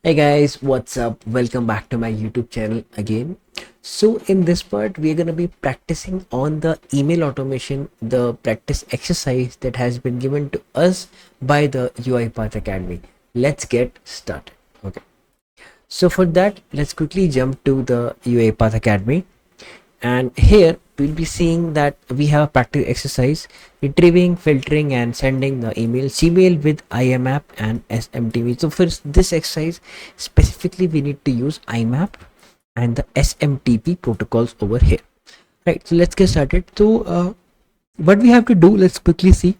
Hey guys, what's up? Welcome back to my YouTube channel again. So in this part, we're gonna be practicing on the email automation, the practice exercise that has been given to us by the UiPath Academy. Let's get started. Okay. So for that, let's quickly jump to the UiPath Academy. And here we'll be seeing that we have a practice exercise retrieving, filtering and sending the email Gmail with IMAP and SMTP. So for this exercise specifically we need to use IMAP and the SMTP protocols over here, right? So let's get started. So what we have to do, let's quickly see.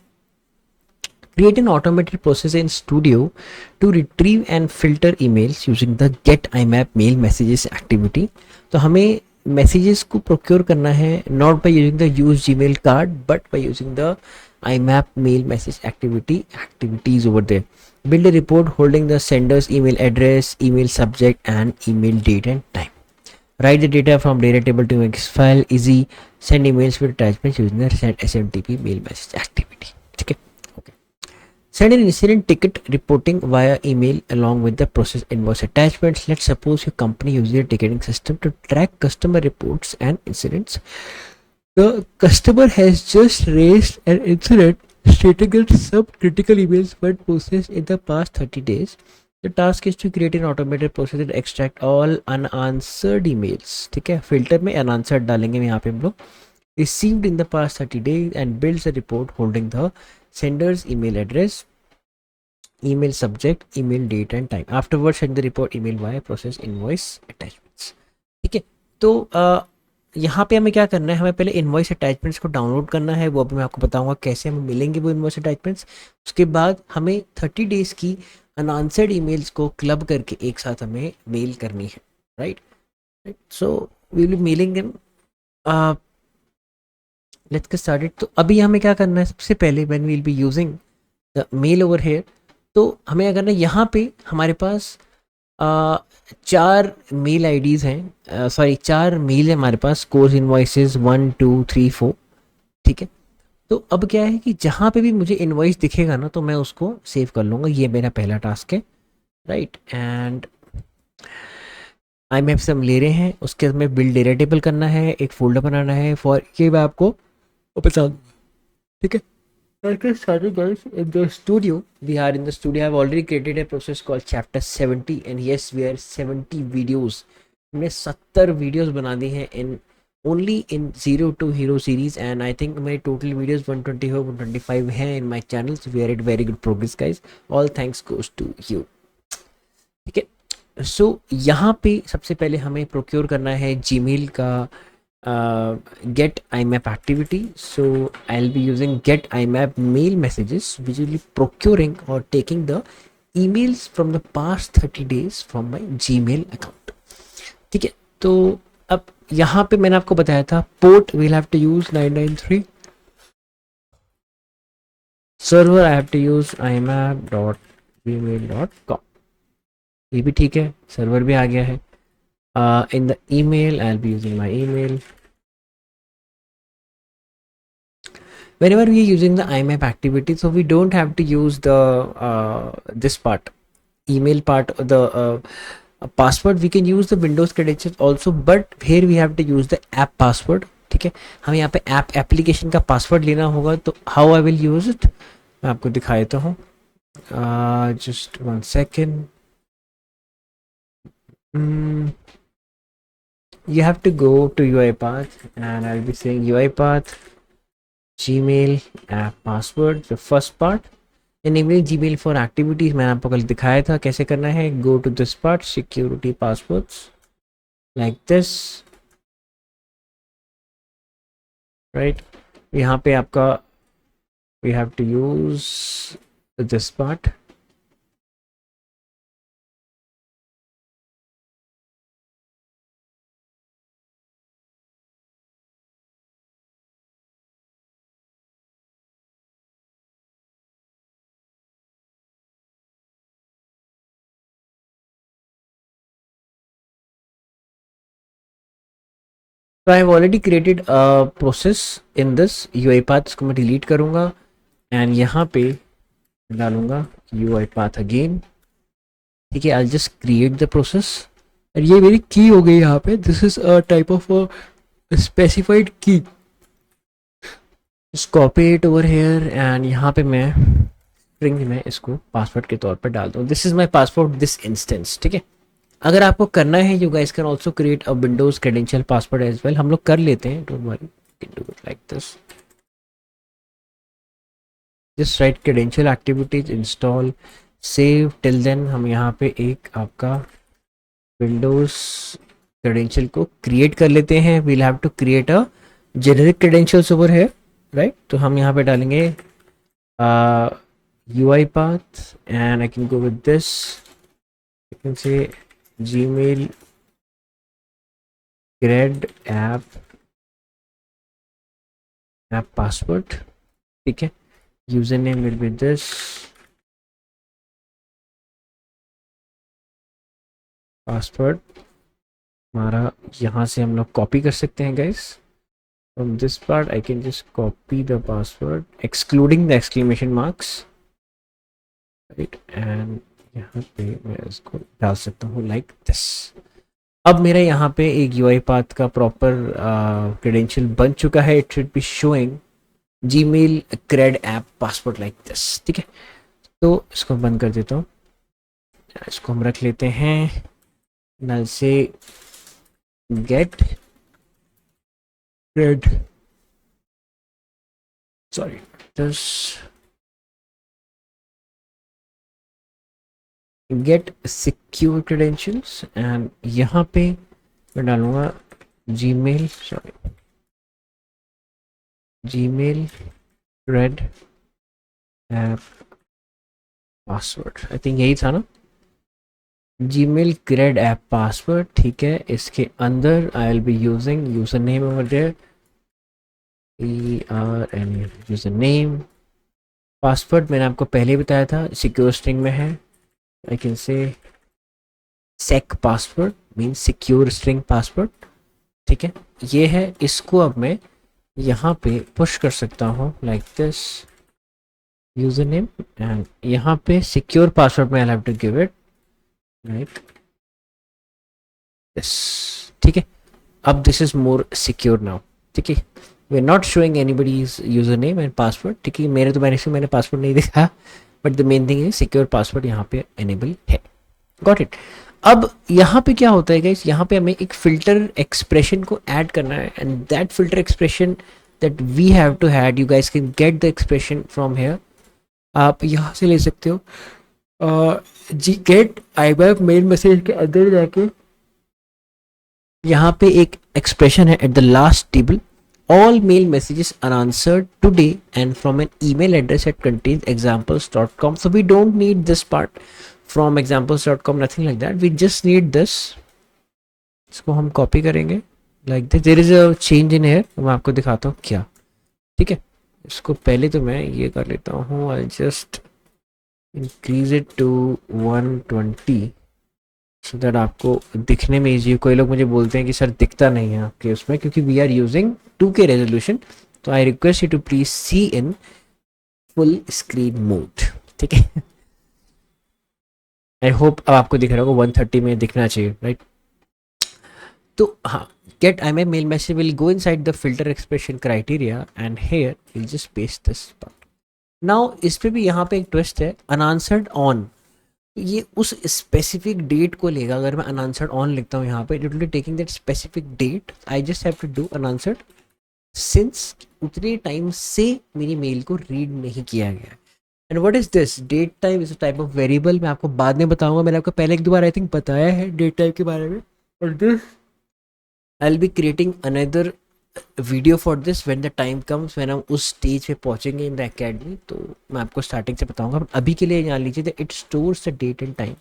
Create an automated process in Studio to retrieve and filter emails using the get IMAP mail messages activity. तो हमें messages को procure करना है not by using the use Gmail card but by using the IMAP mail message activities over there. Build a report holding the sender's email address, email subject and email date and time. Write the data from data table to X file. Easy. Send emails with attachments using the send SMTP mail message activity. Okay. Send an incident ticket reporting via email along with the process invoice attachments. Let's suppose your company uses a ticketing system to track customer reports and incidents. The customer has just raised an incident stating that some critical emails were processed in the past 30 days. The task is to create an automated process that extract all unanswered emails. ठीक है, filter में unanswered डालेंगे यहाँ पे हम लोग, received in the past 30 days and builds a report holding the sender's email address, email subject, email date and time. Afterwards send the report email via process invoice attachments. ठीक है, तो यहाँ पे हमें क्या करना है, हमें पहले इनवॉइस अटैचमेंट्स को डाउनलोड करना है, वो अभी मैं आपको बताऊंगा कैसे हमें मिलेंगे वो इनवॉइस अटैचमेंट्स. उसके बाद हमें 30 डेज की अनआंसर्ड ईमेल्स को क्लब करके एक साथ हमें मेल करनी है, right. So we will be mailing them. Let's get started. तो अभी हमें क्या करना है, सबसे पहले when we will be using the mail over here, तो हमें क्या करना है, यहाँ पे हमारे पास चार मेल आईडीज़ हैं, सॉरी चार मेल है हमारे पास, कोर्स इनवॉइसेस 1 2 3 4. ठीक है, तो अब क्या है कि जहाँ पे भी मुझे इनवॉइस दिखेगा ना तो मैं उसको सेव कर लूँगा. ये मेरा पहला टास्क है, राइट. एंड आई मैप से हम ले रहे हैं, उसके बाद में बिल्ड डेटा टेबल करना है, एक फोल्डर बनाना है फॉर, ये मैं आपको बता दूँ. ठीक है. Okay, sorry guys, in the studio, we are in the studio. I've already created a process called chapter 70 and yes, we are 70 videos. हमने 70 वीडियोस बना दी हैं in only in Zero to Hero series and I think मेरे total videos 120 हो 125 हैं in my channel, so we are at very good progress guys. All thanks goes to you. ठीक है. So यहाँ पे सबसे पहले हमें procure करना है Gmail का get IMAP activity. So I'll be using get IMAP mail messages which will be procuring or taking the emails from the past 30 days from my Gmail account. ठीक है, तो अब यहाँ पे मैंने आपको बताया था port we'll have to use 993, server I have to use imap.gmail.com. ये भी ठीक है, सर्वर भी आ गया है. In the email I'll be using my email. Whenever we are using the IMAP activity, so we don't have to use the this part, email part, the password. We can use the Windows credentials also, but here we have to use the app password. ठीक है, हमें यहाँ पे app application का password लेना होगा. तो how I will use it मैं आपको दिखा देता हूँ. Just 1 second. You have to go to UiPath and I'll be saying UiPath Gmail app password, the first part. Enabling Gmail for activities मैंने आपको कल दिखाया था कैसे करना है. Go to this part, security passwords, like this, right. यहाँ पे आपका we have to use this part. तो I have already created process in this UiPath. इसको मैं डिलीट करूँगा एंड यहाँ पे डालूँगा UiPath अगेन. ठीक है, I just create the process और ये मेरी की हो गई यहाँ पे. This is a type of specified key. Just copy it over here and यहाँ पे मैं स्ट्रिंग में इसको पासवर्ड के तौर पर डाल दूँ. This is my password this instance. ठीक है, अगर आपको करना है you guys can also create a Windows credential password as well. हम लोग कर लेते हैं, don't worry, can do it like this. Just write credential activities install save. Till then हम यहाँ पे एक आपका विंडोज क्रेडेंशियल को क्रिएट कर लेते हैं. We'll have to create a generic credentials over है, राइट. तो हम यहाँ पे डालेंगे UI path and I can go with this. I can say Gmail grad app password. ठीक है, username will be this. Password हमारा यहाँ से हम लोग कॉपी कर सकते हैं guys. From this part I can just copy the password excluding the exclamation marks, right. And यहाँ पे मैं इसको डाल सकता हूँ लाइक दिस. अब मेरा यहाँ पे एक UI पाथ का प्रॉपर क्रेडेंशियल बन चुका है. It should be showing Gmail cred app password like this. ठीक है, तो इसको बंद कर देता हूँ. इसको हम रख लेते हैं नल से get cred, sorry this get secure credentials and यहाँ पे मैं डालूंगा Gmail, sorry Gmail cred app password. I think यही था ना, Gmail क्रेड ऐप पासवर्ड. ठीक है, इसके अंदर I will be using user name over there, user name. Password मैंने आपको पहले ही बताया था सिक्योर स्ट्रिंग में है. I can say sec password means secure string password. ठीक है, ये है. इसको अब मैं यहाँ पे पुश कर सकता हूँ like this, user name and यहाँ पे सिक्योर पासवर्ड में I have to give it right this. ठीक है, अब this is more secure now. ठीक है, we are not showing anybody's user name and password. ठीक है, मेरे तो मैंने पासवर्ड नहीं देखा, but the main thing is secure password यहाँ पे एनेबल है. Got it. अब यहाँ पे क्या होता है गाइस, यहाँ पे हमें एक फिल्टर एक्सप्रेशन को ऐड करना है and that filter expression that we have to had, you guys can get the expression from here. आप यहाँ से ले सकते हो. जी गेट IBAP मेल मैसेज के अंदर जाके यहाँ पे एक एक्सप्रेशन है at the last table, all mail messages are answered today and from an email address that contains examples.com. So we don't need this part from examples.com, nothing like that. We just need this. इसको हम copy करेंगे like this. There is a change in here, मैं आपको दिखाता हूँ क्या. ठीक है, इसको पहले तो मैं ये कर लेता हूँ. I'll just increase it to 120 so that आपको दिखने में ईजी. कोई लोग मुझे बोलते हैं कि सर दिखता नहीं है आपके उसमें क्योंकि we are using 2K resolution. तो I request you to please see in full screen mode. ठीक है, आई होप अब आपको दिख रहा होगा 130 में दिखना चाहिए, राइट. तो हाँ, get IMAP mail message will go inside the filter expression criteria and here we'll just paste this part. Now इस पे भी यहाँ पे एक ट्विस्ट है, unanswered on. ये उस स्पेसिफिक डेट को लेगा. अगर मैं अनआंसर्ड ऑन लिखता हूँ यहाँ पे, it will be taking that specific date. I just have to do unanswered since उतने टाइम से मेरी मेल को रीड नहीं किया गया. And what is this date time is a type of variable. मैं आपको बाद में बताऊंगा, मैंने आपको पहले एक दो बार आई थिंक बताया है डेट टाइप के बारे में. और this I will be creating another video for this when the time comes, when हम उस स्टेज पे पहुंचेंगे इन द एकेडमी. तो मैं आपको स्टार्टिंग से बताऊंगा. अभी के लिए जान लीजिए that it stores the date and time.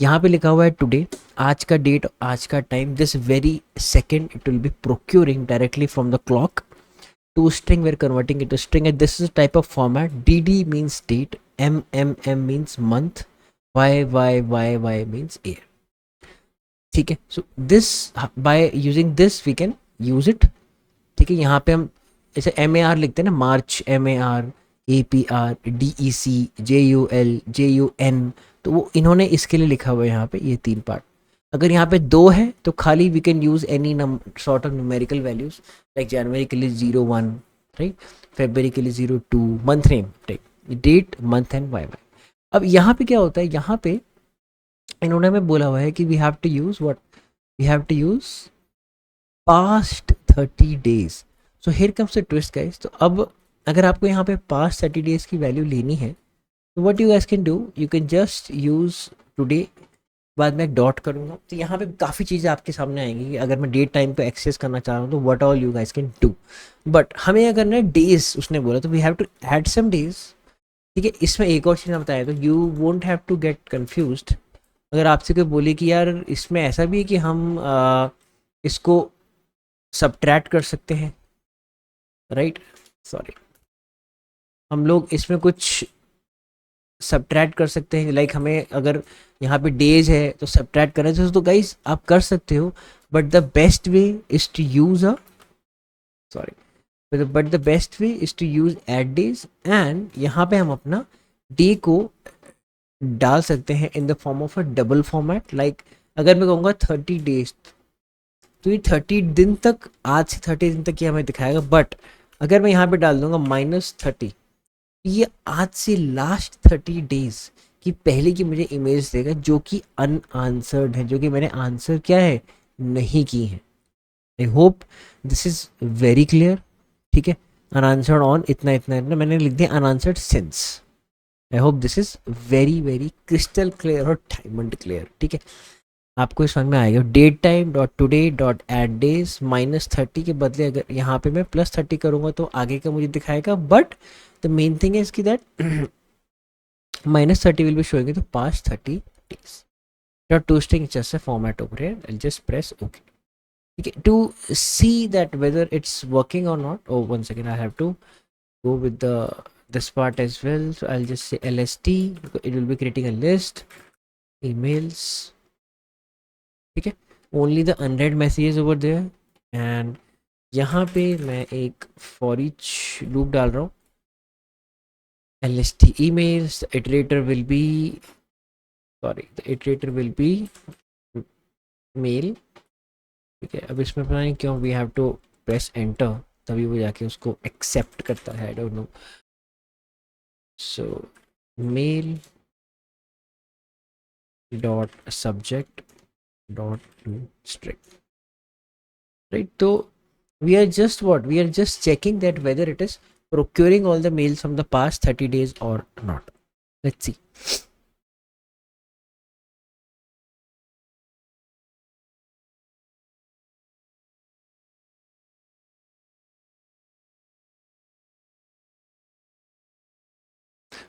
यहाँ पे लिखा हुआ है टुडे, आज का डेट, आज का time. This very second it will B procuring directly from the clock to string. We're converting it to string and this is a type of format. DD means date, M means month, Y means year. ठीक है, so this by using this we can use it. ठीक है, यहाँ पे हम ऐसे MAR लिखते हैं ना, मार्च MAR, APR, DEC, JUL, JUN, तो वो इन्होंने इसके लिए लिखा हुआ है यहाँ पे ये 3 पार्ट। अगर यहाँ पे 2 है तो खाली we can use any sort of numerical values, like जनवरी के लिए 01, राइट, फरवरी के लिए 02, month name, right, date, month and Y Y. अब यहाँ पे क्या होता है, यहाँ पे इन्होंने हमें बोला हुआ है कि we have to use what, we have to use past 30 days. So here comes the twist guys. तो अब अगर आपको यहाँ पे पास्ट 30 डेज की वैल्यू लेनी है तो what you guys can do, you can just use today, बाद में एक डॉट करूंगा तो यहाँ पे काफ़ी चीज़ें आपके सामने आएंगी कि अगर मैं डेट टाइम पे एक्सेस करना चाह रहा हूँ तो what all you guys can do. But हमें क्या करना है, डेज उसने बोला तो we have to add some days. ठीक है, इसमें एक और चीज़ मैं बताया तो you won't have to get confused. अगर आपसे कोई बोले कि यार इसमें ऐसा भी है कि हम इसको सब्ट्रैक्ट कर सकते हैं, राइट, सॉरी, हम लोग इसमें कुछ सब्ट्रैक्ट कर सकते हैं, लाइक हमें अगर यहाँ पे डेज है तो सब्ट्रैक्ट करना है तो गाइस आप कर सकते हो, but the best way is to use a, sorry, but the best way is to use add days, and यहाँ पे हम अपना डे को डाल सकते हैं in the form of a double format. Like अगर मैं कहूँगा 30 डेज तो ये 30 दिन तक, आज से 30 दिन तक ये हमें दिखाएगा, बट अगर मैं यहाँ पे डाल दूंगा -30, ये आज से लास्ट 30 डेज की पहले की मुझे इमेज देगा जो कि अनआंसर्ड है, जो कि मैंने आंसर क्या है, नहीं की है। I hope this is very clear. ठीक है, अनआंसर्ड ऑन इतना इतना इतना मैंने लिख दिया, unanswered since. I hope this is very very crystal clear और डायमंड क्लियर। ठीक है, आपको इस समझ में आएगा। Date time dot today dot add days -30 के बदले अगर यहाँ पे मैं +30 करूँगा तो आगे का मुझे दिखाएगा, but the main thing is कि that -30 will be showing the past 30 days. Not two string, just a format over here. I'll just press OK. Okay, to see that whether it's working or not. Oh, one second, I have to go with this part as well. So I'll just say lst. It will be creating a list, emails. ठीक है, only the unread messages over there, and यहाँ पे मैं एक for each loop डाल रहा हूँ। lst emails, the iterator will be, sorry, the iterator will be mail। ठीक है, अब इसमें पता नहीं क्यों we have to press enter तभी वो जाके उसको एक्सेप्ट करता है, I don't know. So mail dot subject dot string, right. तो we are just what, we are just checking that whether it is procuring all the mails from the past 30 days or not. Let's see.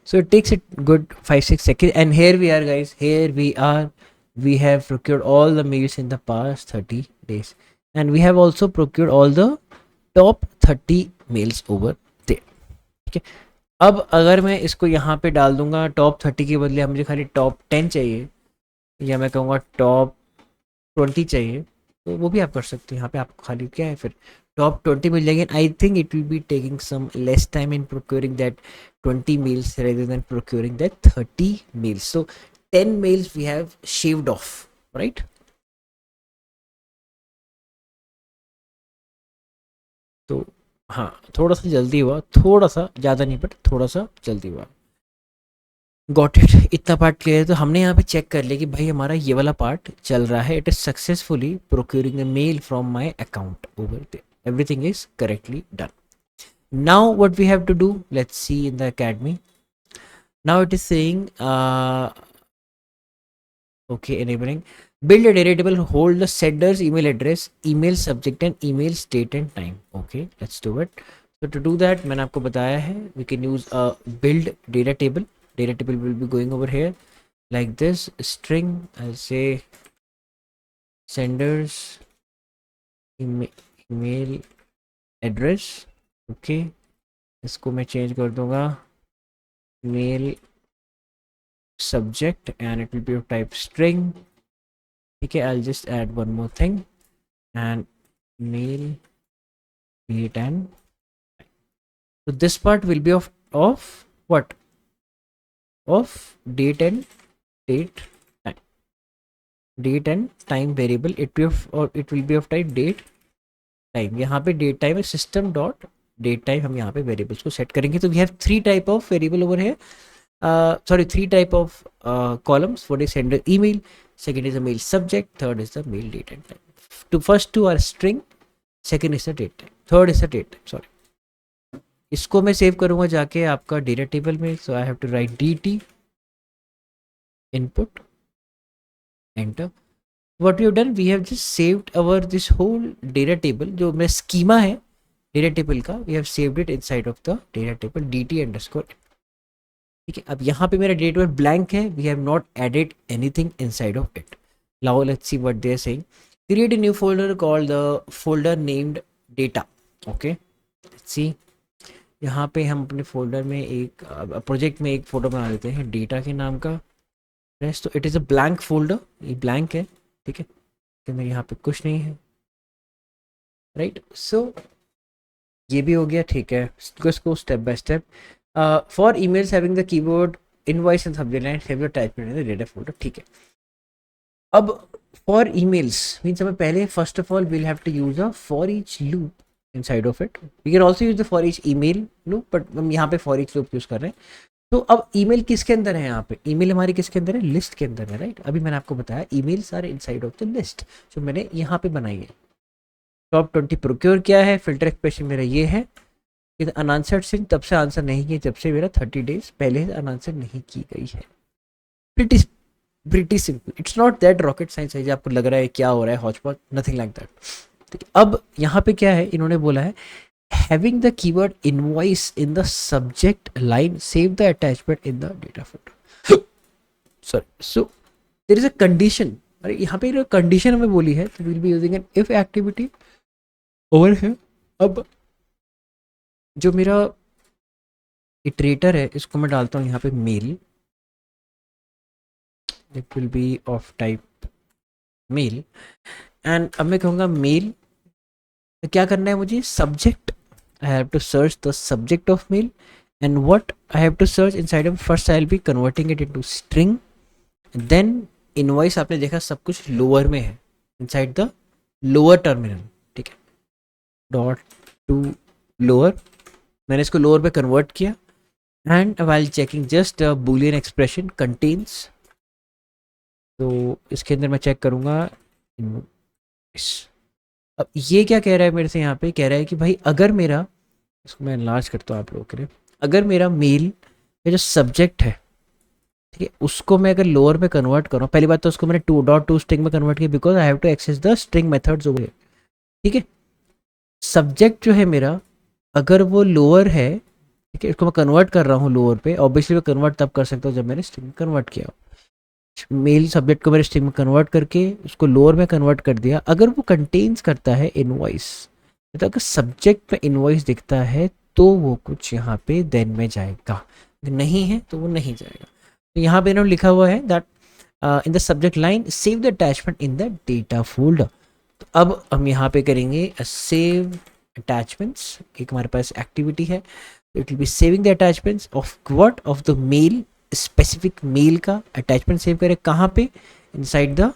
So it takes a good 5-6 seconds, and here we are guys, here we are, we have procured all the mails in the past 30 days, and we have also procured all the top 30 mails over there. ठीक है, अब अगर मैं इसको यहाँ पे डाल दूंगा टॉप 30 के बदले मुझे खाली टॉप 10 चाहिए, या मैं कहूँगा टॉप 20 चाहिए, तो वो भी आप कर सकते हैं। यहाँ पे आपको खाली क्या है, फिर टॉप 20 मिल जाएगी। I think it will be taking some less time in procuring that 20 meals rather than procuring that 30 meals. So 10 meals we have shaved off, right? तो हाँ, थोड़ा सा जल्दी हुआ, थोड़ा सा ज़्यादा नहीं बट थोड़ा सा जल्दी हुआ। गॉट इट, इतना पार्ट क्लियर है। तो हमने यहाँ पे चेक कर लिया कि भाई हमारा ये वाला पार्ट चल रहा है, it is successfully procuring the mail from my account over there, everything is correctly done. Now what we have to do, let's see in the academy. Now it is saying okay, enabling build a variable, hold the sender's email address, email subject and email state and time. Okay, let's do it. So to do that मैंने आपको बताया है we can use a build data table. Data table will be going over here like this, string, I'll say sender's email address. Okay, इसको मैं change कर दूंगा mail subject and it will be of type string. Okay, I'll just add one more thing, and mail date and, so this part will be of what, of date and date time, date and time variable, it will be of type date time. यहाँ पे date time है, system dot date time, हम यहाँ पे variables को set करेंगे। तो we have three type of variable over है, sorry, three type of columns. What is sender email, second is the mail subject, third is the mail date and time. To first two are string, second is the date time, third is the date time, sorry। इसको मैं save करूंगा जाके आपका data table में। So I have to write dt input enter। what we have done, we have just saved our this whole data table, जो मेरा schema है data table का, we have saved it inside of the data table dt underscore। ठीक है, अब यहाँ पे मेरा डेट टेबल ब्लैंक है, we have not added anything inside of it. Now let's see what they are saying. Create a new folder called the folder named data. Okay, let's see, यहाँ पे हम अपने फोल्डर में एक project में एक photo बना लेते हैं डेटा के नाम का। तो it is a blank folder, ये ब्लैंक है, ठीक है, तो मेरे यहाँ पे कुछ नहीं है, राइट। सो ये भी हो गया, ठीक है। इसको step by step. For emails having the keyword invoice and subject line save the attachment in the data folder, ठीक है। अब फॉर ईमेल्स मीन्स हमें पहले first of all we'll have to use a for each loop inside of it. We can also use the for each email loop, but हम यहाँ पे for each loop use कर रहे हैं। तो अब ईमेल किसके अंदर है, यहाँ पे ईमेल हमारी किसके अंदर है, लिस्ट के अंदर है, राइट। अभी मैंने आपको बताया emails are inside of the list, जो मैंने यहाँ पे बनाई है। टॉप 20 प्रोक्योर क्या है, फिल्टर एक्सप्रेशन मेरा ये है कि अनआंसर्ड स्ट्रिंग तब से आंसर नहीं है जब से मेरा 30 डेज पहले से अनआंसर नहीं की गई है। Pretty simple, it's not that rocket science है जो आपको लग रहा है क्या हो रहा है हॉचपॉच, नथिंग लाइक दैट। ठीक है, अब यहाँ पे क्या है, इन्होंने बोला है having the keyword invoice in the subject line save the attachment in the data folder. Sorry, so there is a condition. अरे यहाँ पे कंडीशन हमें बोली है, तो will be using an if activity over है। अब जो मेरा इटरेटर है इसको मैं डालता हूँ यहाँ पे mail, it will be of type mail. And अब मैं कहूँगा मेल, तो क्या करना है मुझे, subject, I have to search the subject of mail and what I have to search inside of, first I will be converting it into string, then invoice आपने देखा सब कुछ लोअर में है इनसाइड द लोअर टर्मिनल, ठीक है, dot to lower, मैंने इसको लोअर पे कन्वर्ट किया। And while checking just Boolean expression contains, तो इसके अंदर मैं चेक करूँगा। अब ये क्या कह रहा है मेरे से, यहाँ पे कह रहा है कि भाई अगर मेरा, इसको मैं एनलार्ज करता हूँ आप लोगों के लिए, अगर मेरा मेल का जो सब्जेक्ट है, ठीक है, उसको मैं अगर लोअर में कन्वर्ट करूँ, पहली बात तो उसको मैंने टू स्ट्रिंग में कन्वर्ट किया because I have to access the string methods over, ठीक है। सब्जेक्ट जो है मेरा अगर वो लोअर है, ठीक है, इसको मैं कन्वर्ट कर रहा हूँ लोअर पे, ऑब्वियसली मैं कन्वर्ट तब कर सकता हूँ जब मैंने स्ट्रिंग में कन्वर्ट किया। मेल सब्जेक्ट को मैंने स्ट्रिंग में कन्वर्ट करके उसको लोअर में कन्वर्ट कर दिया। अगर वो कंटेन्स करता है इनवॉइस, तो अगर सब्जेक्ट में इनवॉइस दिखता है तो वो कुछ यहाँ पे देन में जाएगा, अगर नहीं है तो वो नहीं जाएगा। तो यहाँ पे इन्होंने लिखा हुआ है that in the subject line save the attachment in the data folder. तो अब हम यहाँ पे करेंगे सेव अटैचमेंट्स, एक हमारे पास एक्टिविटी है, it will be saving the attachments of what, of the mail, specific mail का अटैचमेंट सेव करें कहाँ पे, inside the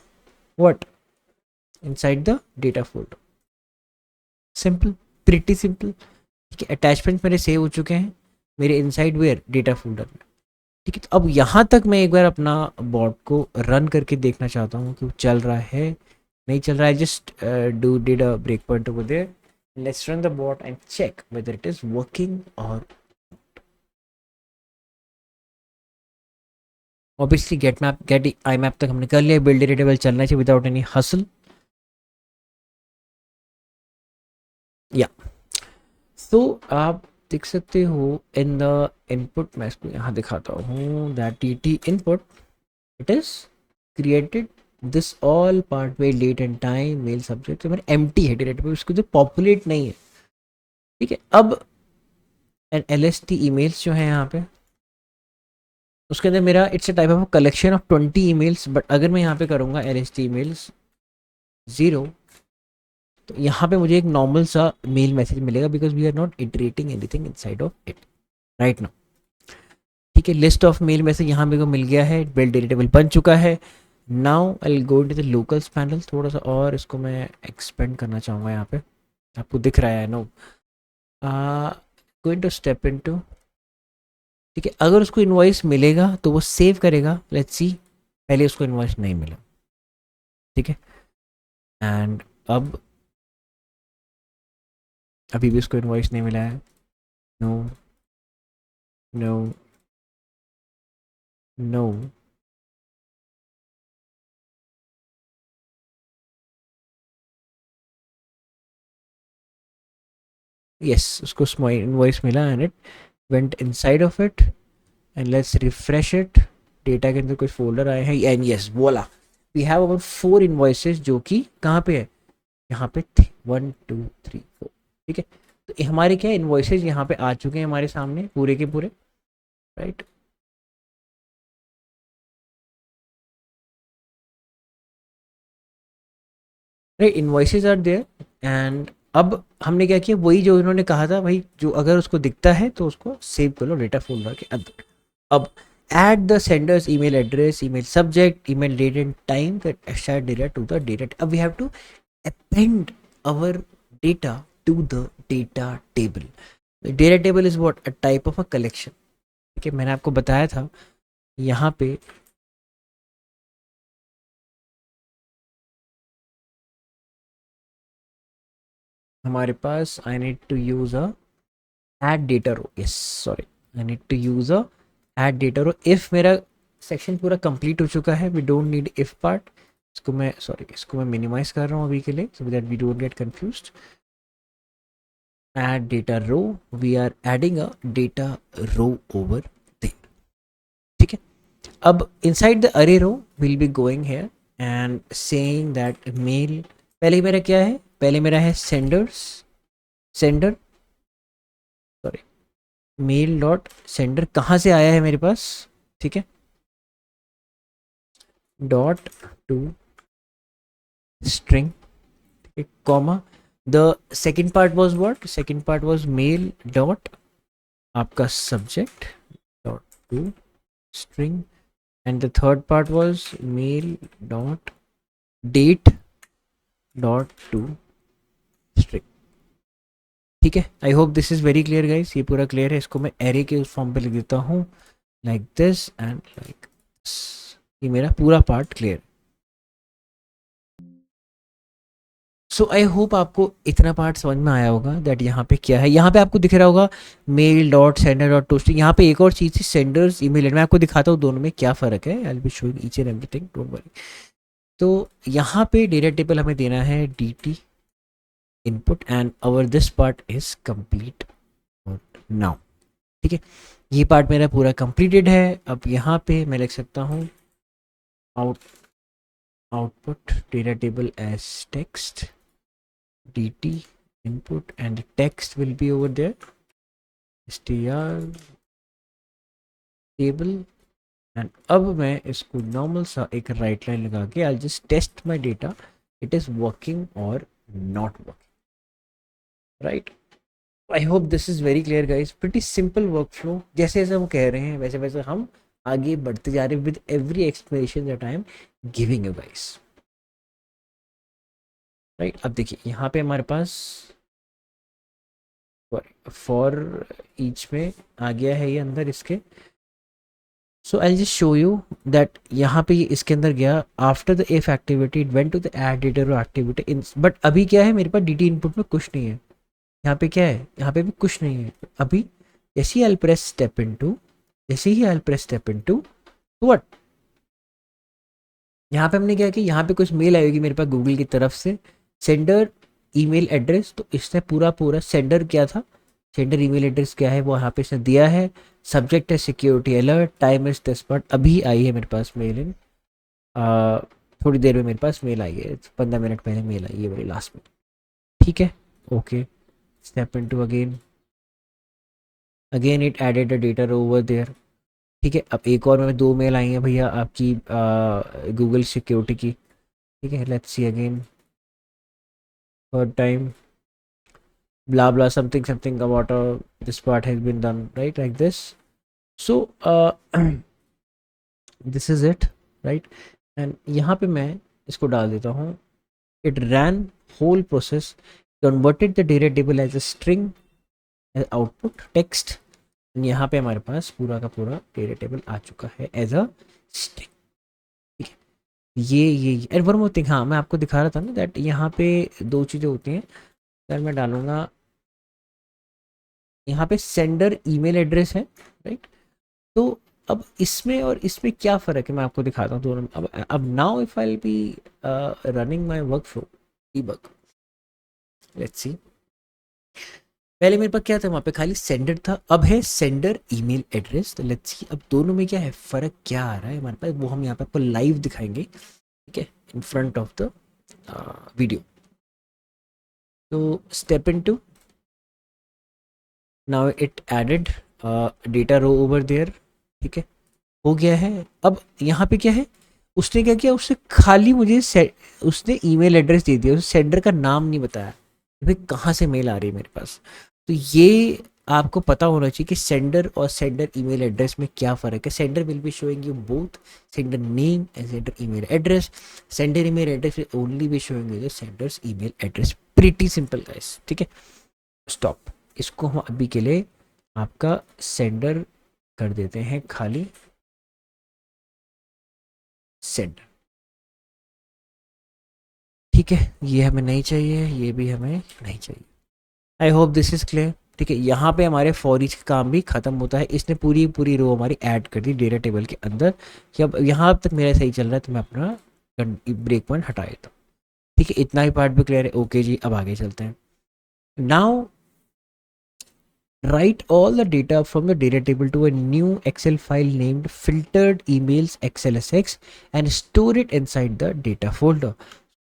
what, inside the data folder. Simple, pretty simple, ठीक है। अटैचमेंट मेरे सेव हो चुके हैं मेरे इनसाइड वेयर, डेटा फोल्डर में, ठीक है। तो अब यहाँ तक मैं एक बार अपना बॉट को रन करके देखना चाहता हूँ कि वो चल रहा है नहीं चल रहा है। Just did a break point over there, let's run the bot and check whether it is working और ऑब्वियसली गेट आई मैप तक हमने कर लिया, बिल्ड डेटा टेबल चलना चाहिए विदाउट एनी हसल, या। तो आप देख सकते हो इन द इनपुट, मैं इसको यहाँ दिखाता हूँ, that T input it is created this all part way date and time mail subject, तो मेरा एम्प्टी है डेटा टेबल, उसको जो पॉपुलेट नहीं है, ठीक है। अब एन LST ईमेल्स जो है यहाँ पे, उसके अंदर मेरा it's a type of collection of 20 emails, but अगर मैं यहाँ पे करूँगा LST ईमेल्स 0, तो यहाँ पे मुझे एक नॉर्मल सा मेल मैसेज मिलेगा because we are not iterating anything inside of it right now, ठीक है, लिस्ट ऑफ मेल में से यहाँ मेरे को मिल गया है, बिल्ड डेटा टेबल बन चुका है. Now I will go into the locals panel. थोड़ा सा और इसको मैं एक्सपेंड करना चाहूँगा. यहाँ पे आपको दिख रहा है no, going to step into. ठीक है, अगर उसको इनवॉइस मिलेगा तो वो सेव करेगा. लेट्स सी, पहले उसको इनवॉइस नहीं मिला. ठीक है, एंड अब अभी भी उसको इनवॉइस नहीं मिला है. No no no. यस, उसको इनवॉइस मिला and it went inside of it. And let's refresh it. Data के अंदर कुछ फोल्डर आए हैं and yes voila, we have about 4 invoices जो कि कहाँ पे है, यहाँ पे 1 2 3 4. ठीक है, तो हमारे क्या इनवॉइसेस यहाँ पे आ चुके हैं हमारे सामने पूरे के पूरे. Right, right, invoices are there. And अब हमने क्या किया, वही जो इन्होंने कहा था भाई, जो अगर उसको दिखता है तो उसको सेव कर लो डेटा फोल्डर के अंदर. अब add the sender's email address, email subject, email date and time that shared data to the data. अब we have to append our data to the data table. The data table is what? A type of a collection. ठीक है, मैंने आपको बताया था यहाँ पे हमारे पास I need to use a add data row. Yes, sorry, I need to use a add data row. if मेरा सेक्शन पूरा कंप्लीट हो चुका है, we don't need if part. इसको मैं मिनिमाइज कर रहा हूँ अभी के लिए so that we don't get confused. add data row, we are adding a data row over there. ठीक है, अब inside the array row we'll be going here and saying that mail, पहले मेरा क्या है, पहले मेरा है sender, sorry, mail dot sender कहाँ से आया है मेरे पास. ठीक है, dot to string, comma. The second part was what, second part was mail dot आपका subject dot to string. And the third part was mail dot date dot to string. ठीक है, I hope this is very clear guys. ये पूरा clear है. इसको मैं array के उस फॉर्म पे लिख देता हूँ like this and like this. ये मेरा पूरा part clear. So I hope आपको इतना पार्ट समझ में आया होगा दैट यहाँ पे क्या है. यहाँ पे आपको दिख रहा होगा mail dot sender dot to string. यहाँ पे एक और चीज़ थी सेंडर्स ईमेल. मैं आपको दिखाता हूँ दोनों में क्या फ़र्क है. आई will be showing each and everything, don't worry. तो यहाँ पे डेटा टेबल हमें देना है D T input and our this part is complete now. ठीक है, ये पार्ट मेरा पूरा कंप्लीटेड है. अब यहाँ पे मैं लिख सकता हूँ output data table as text dt input and the text will be over there str table. And अब मैं इसको नॉर्मल सा एक राइट लाइन लगा के I just test my data it is working और not working. Right, I hope this is very clear guys. Pretty simple workflow. जैसे जैसे हम कह रहे हैं वैसे वैसे हम आगे बढ़ते जा रहे हैं with every explanation that I am giving you guys. Right, अब देखिए यहाँ पे हमारे पास फॉर ईच में आ गया है ये अंदर इसके. So I just show you that यहाँ पे इसके अंदर गया. After the if activity it went to the add data activity in. But अभी क्या है, मेरे पास डी टी इनपुट में कुछ नहीं है. यहाँ पे क्या है, यहाँ पे भी कुछ नहीं है अभी. जैसे ही आई प्रेस स्टेप इनटू, जैसे ही I press step into what, यहाँ पे हमने क्या किया, यहाँ पे कुछ मेल आएगी मेरे पास गूगल की तरफ से सेंडर ईमेल एड्रेस. तो इसने पूरा पूरा सेंडर क्या था, सेंडर ईमेल एड्रेस क्या है वो यहाँ पे इसने दिया है. सब्जेक्ट है security alert, time is this part. अभी आई है मेरे पास मेल इन थोड़ी देर में मेरे पास मेल आई है, 15 मिनट पहले मेल आई है मेरी लास्ट में. ठीक है, okay, step into again it added a data over there. ठीक है, अब एक और में 2 मेल आई हैं भैया आपकी गूगल सिक्योरिटी की. ठीक है, let's see again third time blah blah something something about this part has been done right like this. So this is it, right. And यहाँ पे मैं इसको डाल देता हूँ, it ran whole process, converted the data table as a string output text. यहाँ पे हमारे पास पूरा का पूरा डेटा टेबल आ चुका है एज अ स्ट्रिंग, ठीक है। ये एंड वन मोर थिंग, हाँ मैं आपको दिखा रहा था ना दैट यहाँ पे दो चीज़ें होती हैं। सर मैं डालूंगा यहाँ पे सेंडर ईमेल एड्रेस है, राइट। तो अब इसमें और इसमें क्या फ़र्क है, मैं आपको दिखाता हूँ दोनों में। अब now if I be running my workflow debug, let's see. पहले मेरे पास क्या था, वहाँ पे खाली सेंडर था, अब है सेंडर ईमेल एड्रेस। तो लेट्स सी अब दोनों में क्या है, फ़र्क क्या आ रहा है हमारे पास, वो हम यहाँ पे आपको लाइव दिखाएंगे, ठीक है, in front of the video. तो step into, now it added data row over there, ठीक है, हो गया है। अब यहाँ पे क्या है, उसने क्या किया, उसने खाली मुझे उसने ईमेल एड्रेस दे दिया, उस सेंडर का नाम नहीं बताया कि भाई कहाँ से मेल आ रही है मेरे पास। तो ये आपको पता होना चाहिए कि सेंडर और सेंडर ईमेल एड्रेस में क्या फ़र्क है। Sender will be showing you both sender name and sender email address. Sender email address will only be showing you the Sanders email address. Pretty simple guys, ठीक है। Stop, इसको हम अभी के लिए आपका सेंडर कर देते हैं खाली सेंडर, ठीक है। ये हमें नहीं चाहिए, ये भी हमें नहीं चाहिए। आई होप दिस इज क्लियर, ठीक है। यहाँ पे हमारे फॉर ईच का काम भी खत्म होता है। इसने पूरी पूरी रो हमारी ऐड कर दी डेटा टेबल के अंदर कि अब यहाँ तक मेरा सही चल रहा है, तो मैं अपना ब्रेक पॉइंट हटा देता हूँ, ठीक है। इतना ही पार्ट भी क्लियर है, ओके जी। अब आगे चलते हैं। Now write all the data from the data table to a new Excel file named filtered emails xlsx and store it inside the data folder.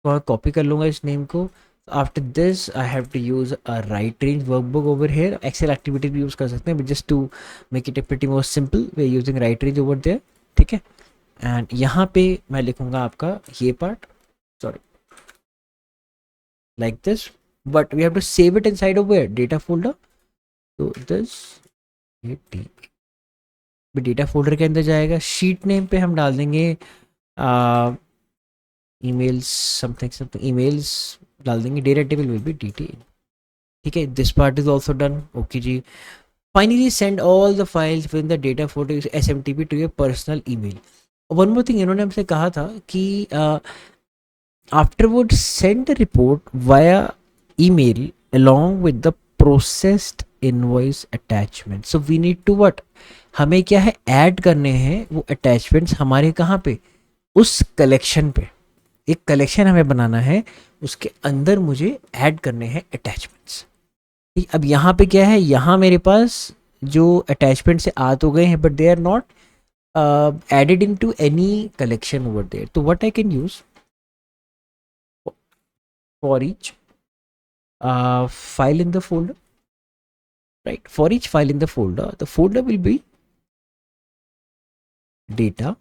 तो कॉपी कर लूँगा इस नेम को। After this I have to use a write range workbook over here. Excel activity भी use कर सकते हैं, just to make it a pretty more simple way using write range over there, ठीक है। एंड यहाँ पे मैं लिखूँगा आपका ये part, sorry, like this, but we have to save it inside of where data folder. तो दिस ये डेटा फोल्डर के अंदर जाएगा। शीट नेम पे हम डाल देंगे ईमेल्स समथिंग समथिंग ईमेल्स डाल देंगे। Data table will be detail, ठीक है। This part is also done, okay जी। Finally send all the files with the data folder SMTP to your personal email. One more thing, इन्होंने हमसे कहा था कि afterward send the report via email along with the processed invoice attachment. So we need to what, हमें क्या है add करने हैं वो अटैचमेंट्स हमारे कहाँ पे, उस कलेक्शन पे। एक कलेक्शन हमें बनाना है, उसके अंदर मुझे ऐड करने हैं अटैचमेंट्स, ठीक। अब यहाँ पे क्या है, यहाँ मेरे पास जो अटैचमेंट से आ तो गए हैं but they are not added in to any collection over there. तो what I can use for each file in the folder, right? For each file in the folder will be data.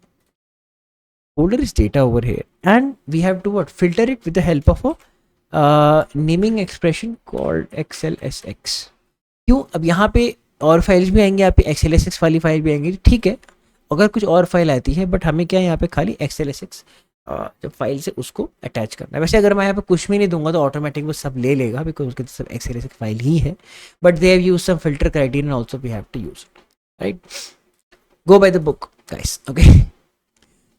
Folder is data over here, and we have to what, filter it with the help of a naming expression called XLSX. क्यों, अब यहाँ पे और files भी आएंगे, यहाँ पे XLSX वाली फाइल भी आएंगी, ठीक है। अगर कुछ और फाइल आती है, बट हमें क्या है यहाँ पे खाली XLSX जब फाइल से उसको अटैच करना है। वैसे अगर मैं यहाँ पे कुछ भी नहीं दूंगा तो ऑटोमेटिक वो सब ले लेगा, बिकॉज उसके सब XLSX फाइल ही है। But they have used some filter criterion also, we have to use, right. Go by the book guys, okay.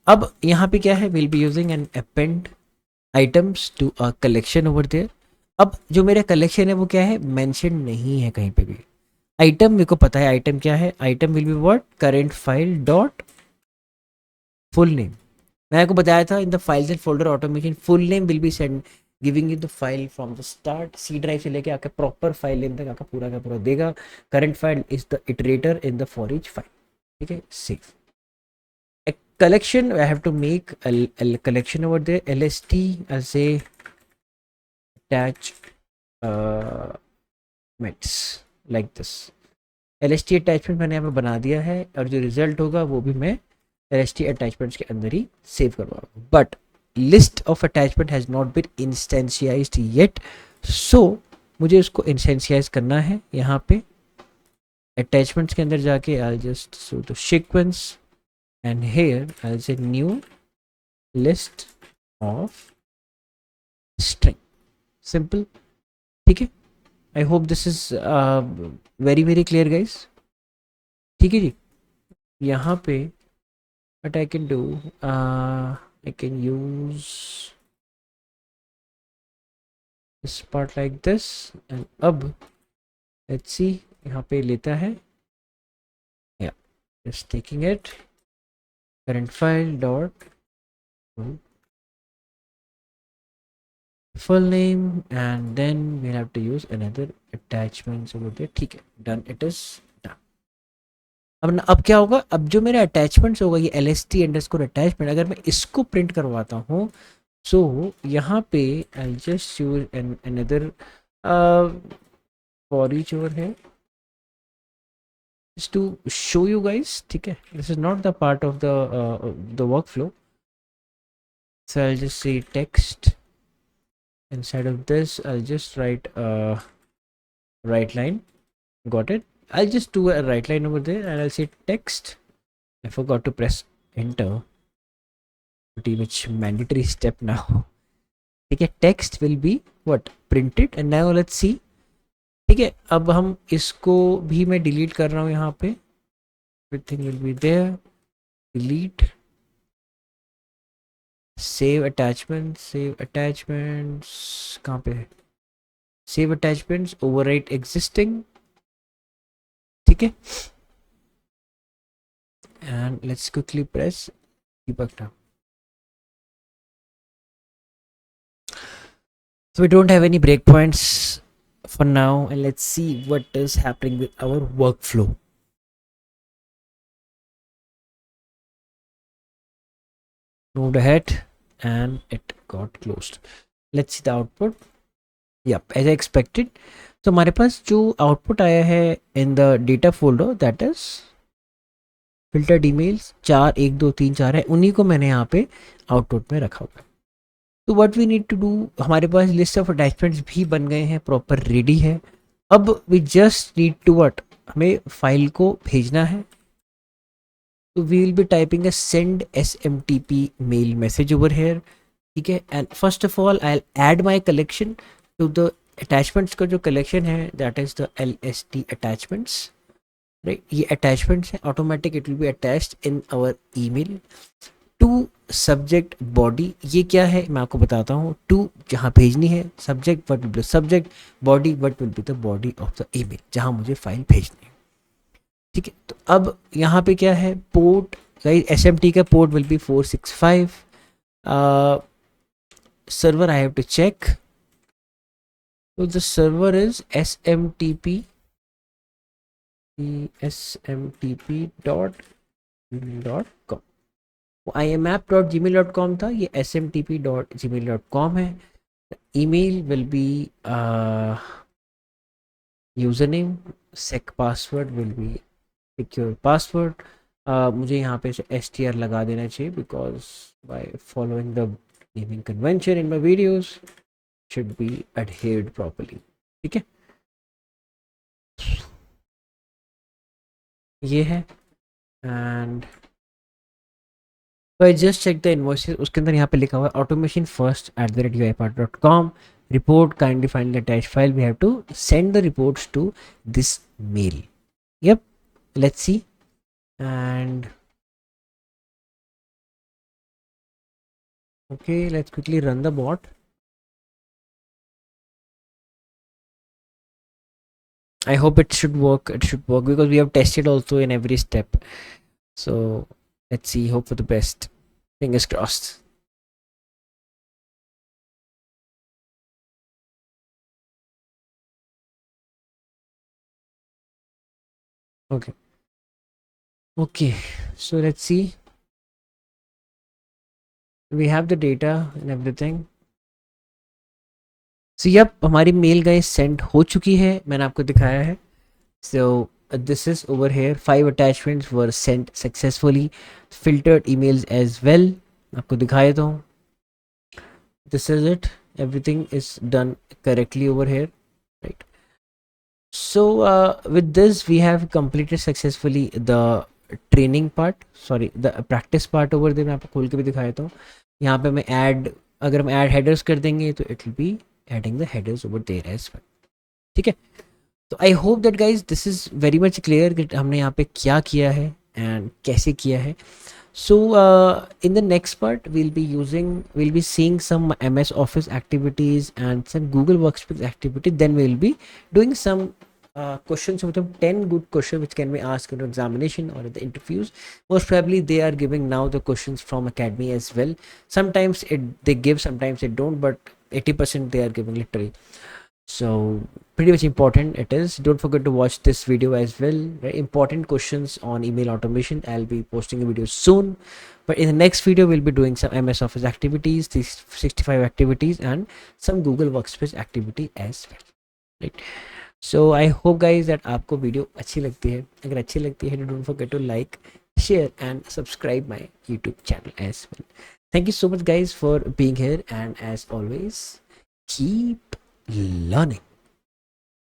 अब यहाँ पे क्या है, will be using an append items to a collection over there. अब जो मेरा कलेक्शन है वो क्या है, मेंशन नहीं है कहीं पे भी। आइटम मेरे को पता है आइटम क्या है, item will be what, current file dot full name. मैंने आपको बताया था in the files and folder automation full name will be send giving you the file from the start, C drive से लेके आके प्रॉपर फाइल नेम तक आपका पूरा का पूरा देगा। Current file is the iterator in the for each file, ठीक है। Save a collection, I have to make a collection over there, lst I'll say attach mets like this। lst attachment मैंने यहाँ पे बना दिया है, और जो रिजल्ट होगा वो भी मैं lst attachments के अंदर ही सेव करवाऊंगा। But list of attachment has not been instantiated yet, so मुझे उसको इंस्टेंशियाइज करना है। यहाँ पे अटैचमेंट्स के अंदर जाके I just saw the sequence and here I say new list of string, simple, ठीक है। I hope this is very very clear guys, ठीक है जी। यहाँ पे what I can do, I can use this part like this and अब let's see यहाँ पे लेता है, yeah, just taking it, current file dot full name and then we'll have to use another attachments over there, ठीक है, done, it is done। अब क्या होगा, अब जो मेरा अटैचमेंट्स होगा ये lst अंडरस्कोर अटैचमेंट, अगर मैं इसको प्रिंट करवाता हूँ सो यहाँ पे I just use another for each over here just to show you guys, ठीक है, this is not the part of the workflow, so I'll just say text inside of this, I'll just write right line, got it, I'll just do a right line over there and I'll say text, I forgot to press enter, pretty much mandatory step now, ठीक है, text will be what printed and now let's see, ठीक है। अब हम इसको भी मैं delete कर रहा हूँ, यहाँ पे everything will be there, delete, save attachments कहाँ पे है, सेव अटैचमेंट्स, ओवरराइट एग्जिस्टिंग, ठीक है, and let's quickly press debug now. So we don't have any breakpoints for now and let's see what is happening with our workflow. Moved ahead and it got closed. Let's see the output. Yep, as I expected. तो हमारे पास जो output आया है इन the data folder that is filtered emails, 4 1 2 3 4 है, उन्हीं को मैंने यहाँ पे आउटपुट में रखा हुआ है। तो what we need to do, हमारे पास लिस्ट ऑफ अटैचमेंट्स भी बन गए हैं, प्रॉपर रेडी है। अब we just need to what, हमें फाइल को भेजना है। तो we will be typing a send SMTP mail message over here, ठीक है। And first of all I add my collection to the attachments का जो कलेक्शन है that is the LST attachments, right. ये अटैचमेंट्स हैं, automatic it will be attached in our email to subject body. ये क्या है मैं आपको बताता हूँ, टू जहाँ भेजनी है, subject what will be the subject, body what will be the body of the email जहाँ मुझे फाइल भेजनी है, ठीक है। तो अब यहाँ पे क्या है, पोर्ट SMT का port will be 465, server I have to check, so the server is smtp.gmail.com, imap.gmail.com था, ये smtp.gmail.com है। email will be username, sec password will be secure password, मुझे यहाँ पे str लगा देना चाहिए because by following the naming convention in my videos should be adhered properly, ठीक है। ये है and I just check the invoices, उसके अंदर यहाँ पे लिखा हुआ है automation first @uipath.com, report kindly find the attach file, we have to send the reports to this mail. Yup, let's see and okay, let's quickly run the bot. I hope it should work. It should work because we have tested also in every step. So let's see. Hope for the best. Fingers crossed. Okay. Okay. So let's see. We have the data and everything. So yep, हमारी mail guys send हो चुकी है, मैंने आपको दिखाया है। So this is over here, 5 attachments were sent successfully, filtered emails as well, आपको दिखाया तो। This is it, everything is done correctly over here, right। So with this we have completed successfully the training part, sorry the practice part over there. मैं आपको खोल के भी दिखाया था. यहाँ पे मैं add, अगर हम add headers कर देंगे तो it will be adding the headers over there as well. ठीक है. तो I hope that guys this is very much clear कि हमने यहाँ पे क्या किया है एंड कैसे किया है. So in the next part we'll be seeing some MS Office activities and some Google Workspace activity. Then we'll be doing some questions with them, 10 good questions which can be asked in examination or at the interviews. Most probably they are giving now the questions from Academy as well. Sometimes they give, sometimes they don't, but 80% they are giving literally. So pretty much important it is. Don't forget to watch this video as well, right? Important questions on email automation. I'll be posting a video soon, but in the next video we'll be doing some MS Office activities, these 65 activities, and some Google Workspace activity as well, right? So I hope guys that आपको video अच्छी लगती है. अगर अच्छी लगती है तो don't forget to like, share and subscribe my YouTube channel as well. Thank you so much guys for being here, and as always, keep learning.